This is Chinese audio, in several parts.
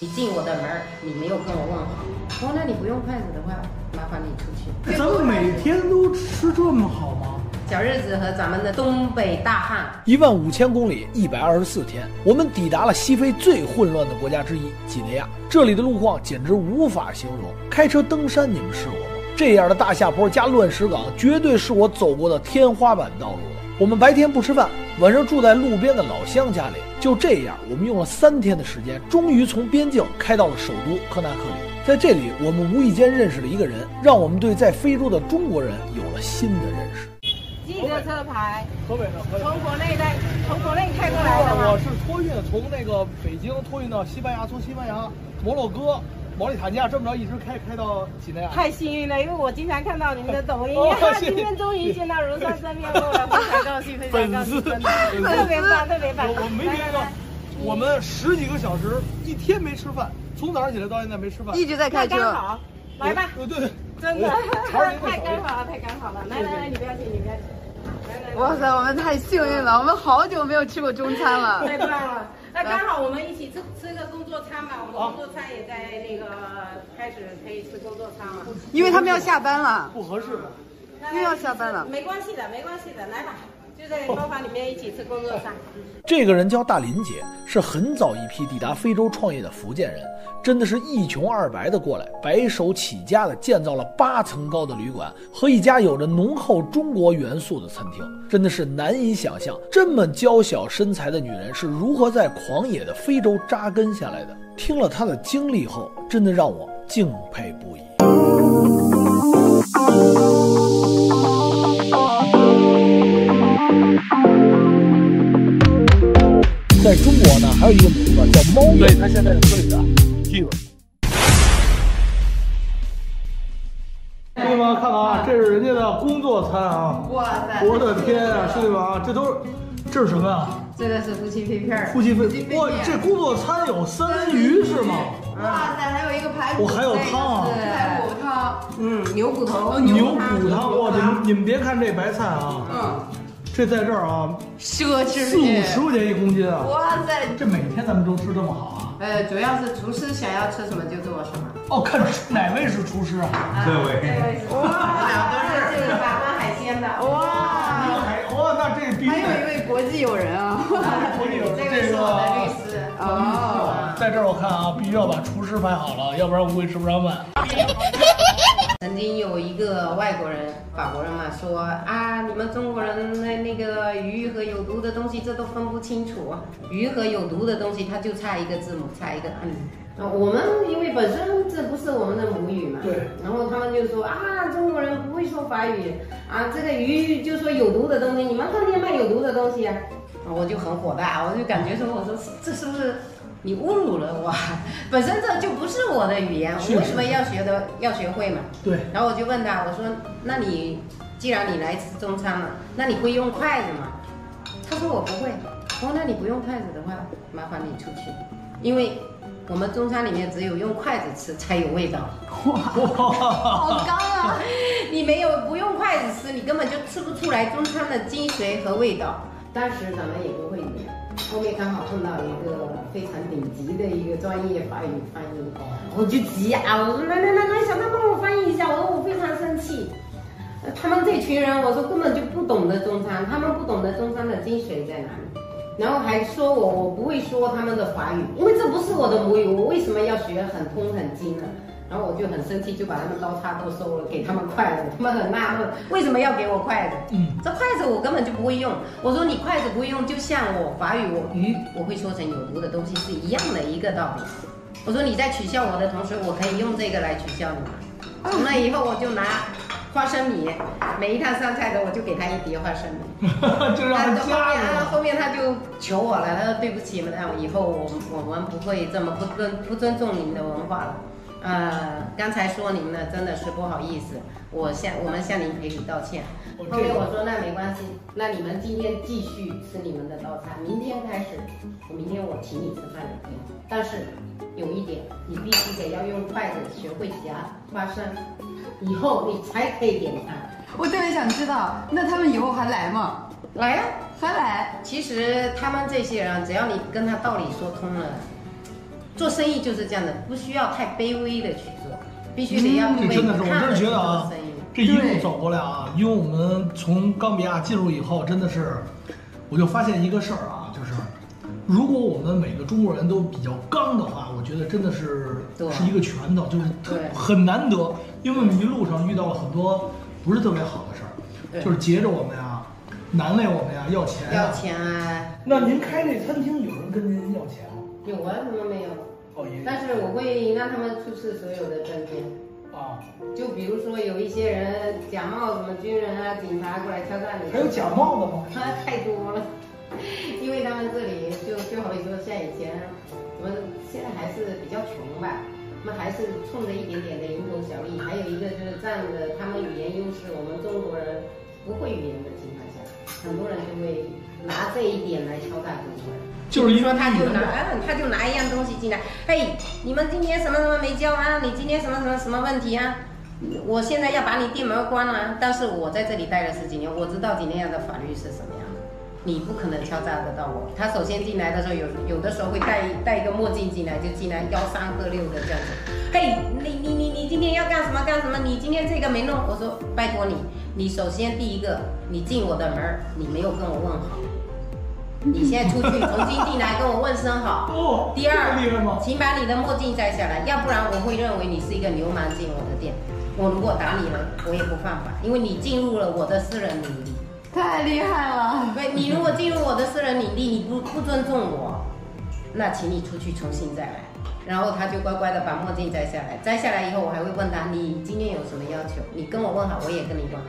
你进我的门，你没有跟我问好。哦，那你不用筷子的话，麻烦你出去。咱们每天都吃这么好吗？小日子和咱们的东北大汉15000公里124天，我们抵达了西非最混乱的国家之一几内亚。这里的路况简直无法形容。开车登山，你们试过吗？这样的大下坡加乱石岗，绝对是我走过的天花板道路了。我们白天不吃饭，晚上住在路边的老乡家里。就这样，我们用了3天的时间，终于从边境开到了首都科纳克里。在这里，我们无意间认识了一个人，让我们对在非洲的中国人有了新的认识。记着车牌，河北的，从国内开过来的吗？我是托运，从那个北京托运到西班牙，从西班牙摩洛哥、毛里塔尼亚这么着一直开到几内亚。太幸运了，因为我经常看到你们的抖音，今天终于见到如山真面目了，非常高兴，非常高兴，真的特别棒，特别棒。我没别的，我们10几个小时，一天没吃饭，从早上起来到现在没吃饭，一直在开车。刚好，来吧。对，真的太刚好了，太刚好了。来，你不要紧，你不要紧。哇塞，我们太幸运了，我们好久没有吃过中餐了。太棒了。那刚好我们一起吃个工作餐吧，我们工作餐也在那个开始可以吃工作餐了。因为他们要下班了，不合适的。又要下班了。没关系的，没关系的，来吧，就在包房里面一起吃工作餐。这个人叫大林姐，是很早一批抵达非洲创业的福建人，真的是一穷二白的过来，白手起家的建造了8层高的旅馆和一家有着浓厚中国元素的餐厅，真的是难以想象这么娇小身材的女人是如何在狂野的非洲扎根下来的。听了她的经历后，真的让我敬佩不已。在中国呢，还有一个名字叫猫眼，它现在是这里的地位。兄弟们，看看啊，这是人家的工作餐啊！哇塞，我的天啊，兄弟们啊，这是什么呀？这个是夫妻肺片。夫妻肺，哇，这工作餐有三文鱼是吗？哇塞，还有一个排骨，我还有汤啊，排骨汤，牛骨头，牛骨汤，哇，你们别看这白菜啊，这在这儿啊，奢侈40-50块钱1公斤啊！哇塞，这每天咱们都吃这么好啊？主要是厨师想要吃什么就做什么。哦，看哪位是厨师啊？这位是。哇，这个把关海鲜的。哇，那这必须。还有一位国际友人啊，国际友人，这位是我的律师。哦，在这儿我看啊，必须要把厨师排好了，要不然我会吃不上饭。曾经有一个外国人，法国人嘛，说啊，你们中国人那个鱼和有毒的东西这都分不清楚，鱼和有毒的东西它就差一个字母，差一个我们因为本身这不是我们的母语嘛，对。然后他们就说啊，中国人不会说法语啊，这个鱼就说有毒的东西，你们天天卖有毒的东西啊，我就很火大，我就感觉说，我说这是不是？你侮辱了我，本身这就不是我的语言，我为什么要学会嘛？对。然后我就问他，我说，那你既然你来吃中餐了，那你会用筷子吗？他说我不会。哦，那你不用筷子的话，麻烦你出去，因为我们中餐里面只有用筷子吃才有味道。哇，好刚啊！你不用筷子吃，你根本就吃不出来中餐的精髓和味道。当时咱们也不会语言。后面刚好碰到一个非常顶级的一个专业法语翻译，我就急啊！我说来，小张帮我翻译一下。我说我非常生气，他们这群人，我说根本就不懂得中餐，他们不懂得中餐的精髓在哪里，然后还说我不会说他们的法语，因为这不是我的母语，我为什么要学很通很精呢？然后我就很生气，就把他们刀叉都收了，给他们筷子。他们很纳闷，为什么要给我筷子？这筷子我根本就不会用。我说你筷子不会用，就像我法语鱼我会说成有毒的东西是一样的一个道理。我说你在取笑我的同时，我可以用这个来取笑你。从那以后我就拿花生米，每一趟上菜的我就给他1碟花生米。就让他加了。后面他就求我了，他说对不起，以后我们不会这么不尊重您的文化了。刚才说您呢，真的是不好意思，我们向您赔礼道歉。后面我说那没关系，那你们今天继续吃你们的道餐，明天开始，明天我请你吃饭也可以，但是有一点，你必须得要用筷子学会夹花生，以后你才可以点餐。我特别想知道，那他们以后还来吗？来呀，还来。其实他们这些人，只要你跟他道理说通了。做生意就是这样的，不需要太卑微的去做，必须得要不卑这真的是，我真是觉得啊，这一路走过来啊，因为我们从冈比亚进入以后，真的是，我就发现一个事儿啊，就是，如果我们每个中国人都比较刚的话，我觉得真的是一个拳头，就是很难得，因为我们一路上遇到了很多不是特别好的事儿，就是劫着我们呀，难为我们呀，要钱要钱啊。那您开这餐厅有人跟您要钱吗？有啊，怎么没有？哦，也有。但是我会让他们出示所有的证件。啊，就比如说有一些人假冒什么军人啊、警察过来敲诈你，还有假冒的吗？太多了，因为他们这里就好比说像以前，我们现在还是比较穷吧，我们还是冲着一点点的蝇头小利，还有一个就是占着他们语言优势，我们中国人不会语言的情况下，很多人就会拿这一点来敲诈中国人。就是说他就拿一样东西进来，嘿，你们今天什么什么没交啊？你今天什么什么问题啊？我现在要把你店门关了。但是我在这里待了10几年，我知道几年的法律是什么样的，你不可能敲诈得到我。他首先进来的时候有的时候会戴一个墨镜进来，就进来吆三喝六的这样子。嘿，你今天要干什么干什么？你今天这个没弄，我说拜托你首先第一个，你进我的门，你没有跟我问好。你现在出去重新进来跟我问声好。哦。第二，请把你的墨镜摘下来，要不然我会认为你是一个流氓进我的店。我如果打你了，我也不犯法，因为你进入了我的私人领地。太厉害了！对，你如果进入我的私人领地，你不尊重我，那请你出去重新再来。然后他就乖乖的把墨镜摘下来，摘下来以后，我还会问他，你今天有什么要求？你跟我问好，我也跟你问好。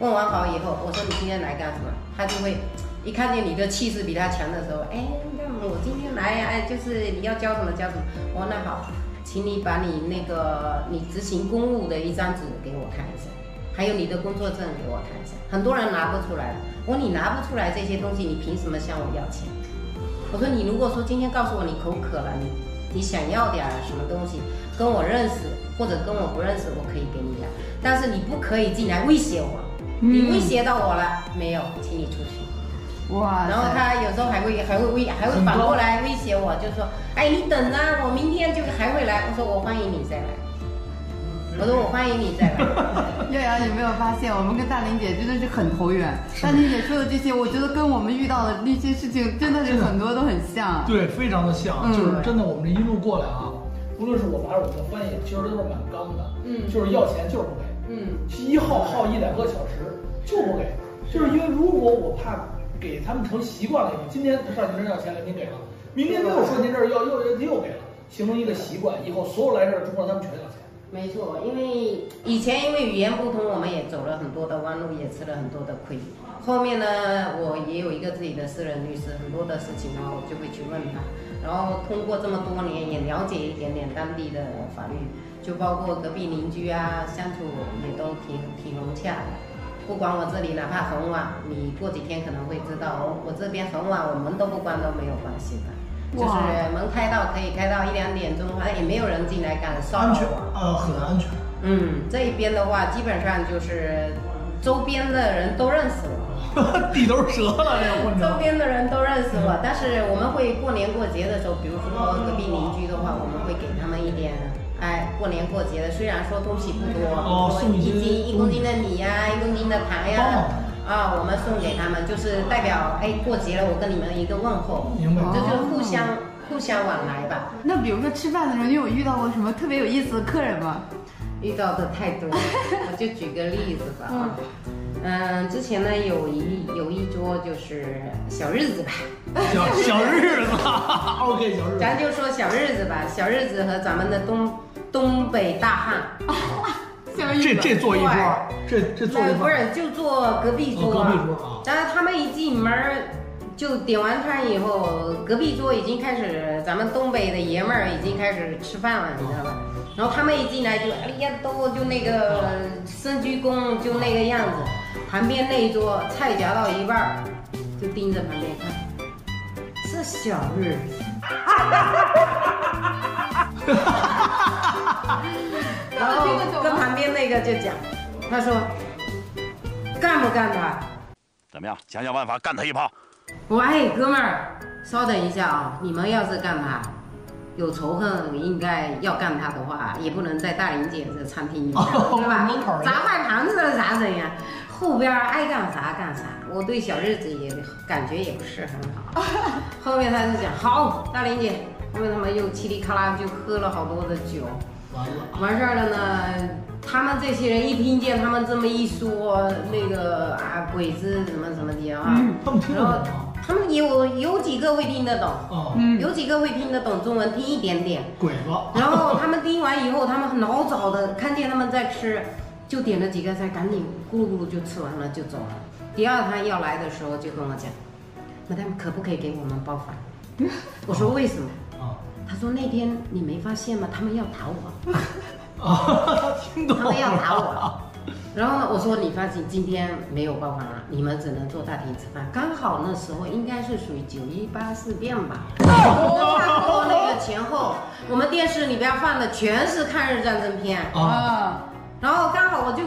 问完好以后，我说你今天来干什么？他就会。一看见你的气势比他强的时候，哎，那我今天来呀，就是你要交什么交什么。我说那好，请你把你那个你执行公务的一张纸给我看一下，还有你的工作证给我看一下。很多人拿不出来，我说你拿不出来这些东西，你凭什么向我要钱？我说你如果说今天告诉我你口渴了，你想要点什么东西，跟我认识或者跟我不认识，我可以给你的，但是你不可以进来威胁我，你威胁到我了没有？请你出去。哇！然后他有时候还会反过来威胁我，就说：“哎，你等啊，我明天就还会来。”我说：“我欢迎你再来。”我说：“我欢迎你再来。”耀阳，有没有发现我们跟大玲姐真的是很投缘？大玲姐说的这些，我觉得跟我们遇到的那些事情真的是很多都很像。对，非常的像，就是真的，我们这一路过来啊，无论是我们还是我们的翻译，其实都是蛮刚的，就是要钱就是不给，一耗1、2个小时就不给，就是因为如果我怕。给他们成习惯了以后，今天上您这儿要钱了，您给了，明天又说您这儿又给了，形成一个习惯，以后所有来这儿的中国人他们全要钱。没错，因为以前因为语言不通，我们也走了很多的弯路，也吃了很多的亏。后面呢，我也有一个自己的私人律师，很多的事情呢，我就会去问他，然后通过这么多年也了解一点点当地的法律，就包括隔壁邻居啊，相处也都挺融洽的。不管我这里哪怕很晚，你过几天可能会知道，我这边很晚，我门都不关都没有关系的，就是门开到可以开到1、2点钟，反正也没有人进来敢骚扰我，很安全。这一边的话，基本上就是周边的人都认识我，地头蛇了这混着。周边的人都认识我，但是我们会过年过节的时候，比如说隔壁邻居的话，我们会给他们一点。哎，过年过节的，虽然说东西不多，送1公斤的米呀，1公斤的糖呀，我们送给他们，就是代表过节了，我跟你们一个问候，明白？这就是互相往来吧。那比如说吃饭的时候，你有遇到过什么特别有意思的客人吗？遇到的太多了，我就举个例子吧。之前呢有一桌就是小日子吧，小日子，OK， 小日子，咱就说小日子吧，小日子和咱们的东北大汉，这坐一桌，这坐一桌，不是就坐隔壁桌，然后他们一进门就点完餐以后，隔壁桌已经开始，咱们东北的爷们儿已经开始吃饭了，你知道吧？然后他们一进来就哎呀都就那个深鞠躬就那个样子，旁边那一桌菜夹到一半就盯着旁边看，这小日子。然后跟旁边那个就讲，他说干不干他？怎么样？想想办法干他一炮。我说哎哥们儿，稍等一下啊，你们要是干他，有仇恨，应该要干他的话，也不能在大玲姐这餐厅里面，对吧？门口砸坏盘子了啥人呀？后边爱干啥干啥，我对小日子也感觉也不是很好。后面他就讲好，大玲姐，后面他们又嘁里咔啦就喝了好多的酒，完事儿了呢。他们这些人一听见他们这么一说，那个啊鬼子怎么怎么的啊，他们听得懂吗？他们有几个会听得懂，有几个会听得懂中文，听一点点。鬼子。然后他们听完以后，他们很老早的看见他们在吃，就点了几个菜，赶紧咕噜咕噜就吃完了就走了。第二摊要来的时候就跟我讲，Madam可不可以给我们包饭？我说为什么？他说那天你没发现吗？他们要打我。听懂了。他们要打我。然后呢，我说你放心，今天没有包饭了，你们只能坐大厅吃饭。刚好那时候应该是属于9·18事变吧，差不多那个前后，我们电视里边放的全是抗日战争片啊。然后刚好我就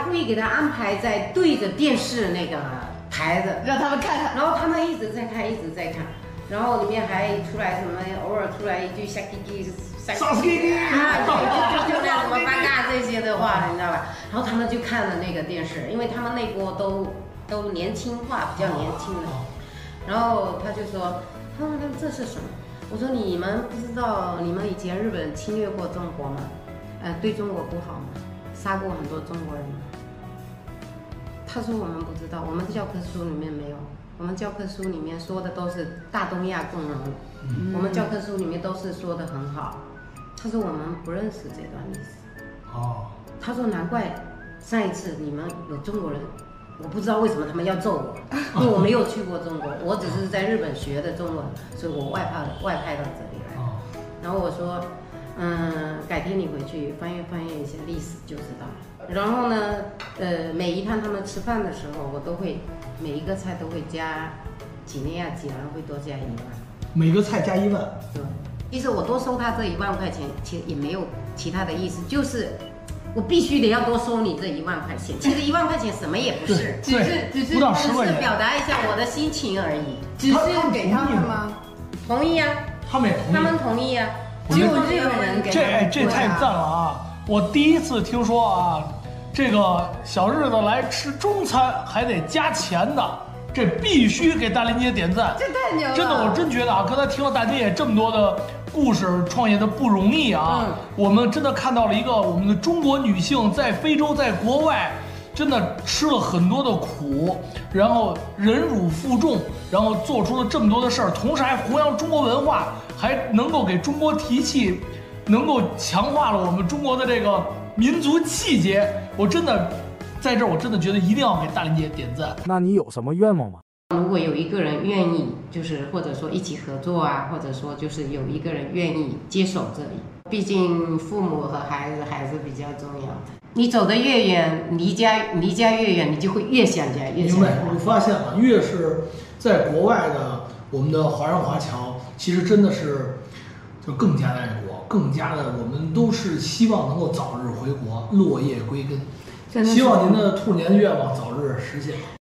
故意给他安排在对着电视那个台子，让他们看看。然后他们一直在看，一直在看。然后里面还出来什么，偶尔出来一句傻鸡鸡。就那什么八嘎这些的话，你知道吧？然后他们就看了那个电视，因为他们那波都年轻化，比较年轻的。然后他就说，他们这是什么？我说你们不知道，你们以前日本侵略过中国吗？对中国不好吗？杀过很多中国人吗？他说我们不知道，我们的教科书里面没有。我们教科书里面说的都是大东亚共荣，我们教科书里面都是说的很好。他说我们不认识这段历史。他说难怪上一次你们有中国人，我不知道为什么他们要揍我，因为我没有去过中国，我只是在日本学的中文，所以我外派到这里来。然后我说，改天你回去翻阅一下历史就知道了。然后呢，每一趟他们吃饭的时候，我都会每一个菜都会加几内亚几然会多加1万，每个菜加1万。对，意思我多收他这1万块钱，其实也没有其他的意思，就是我必须得要多收你这1万块钱。其实1万块钱什么也不是，只是不到10块钱，表达一下我的心情而已。只是给他们吗？同意啊，他们也同意。他们同意啊，只有日本人给。这太赞了啊！我第一次听说啊，这个小日子来吃中餐还得加钱的，这必须给大林姐点赞。这太牛了！真的，我真觉得啊，刚才听了大林姐这么多的故事，创业的不容易啊。我们真的看到了一个我们的中国女性在非洲，在国外。真的吃了很多的苦，然后忍辱负重，然后做出了这么多的事儿，同时还弘扬中国文化，还能够给中国提气，能够强化了我们中国的这个民族气节。我真的在这儿，我真的觉得一定要给大林姐点赞。那你有什么愿望吗？如果有一个人愿意，就是或者说一起合作啊，或者说就是有一个人愿意接手这里，毕竟父母和孩子还是比较重要的。你走得越远，离家越远，你就会越想家，越想家。明白，我发现了，越是在国外的我们的华人华侨，其实真的是就更加的爱国，更加的我们都是希望能够早日回国，落叶归根。希望您的兔年的愿望早日实现。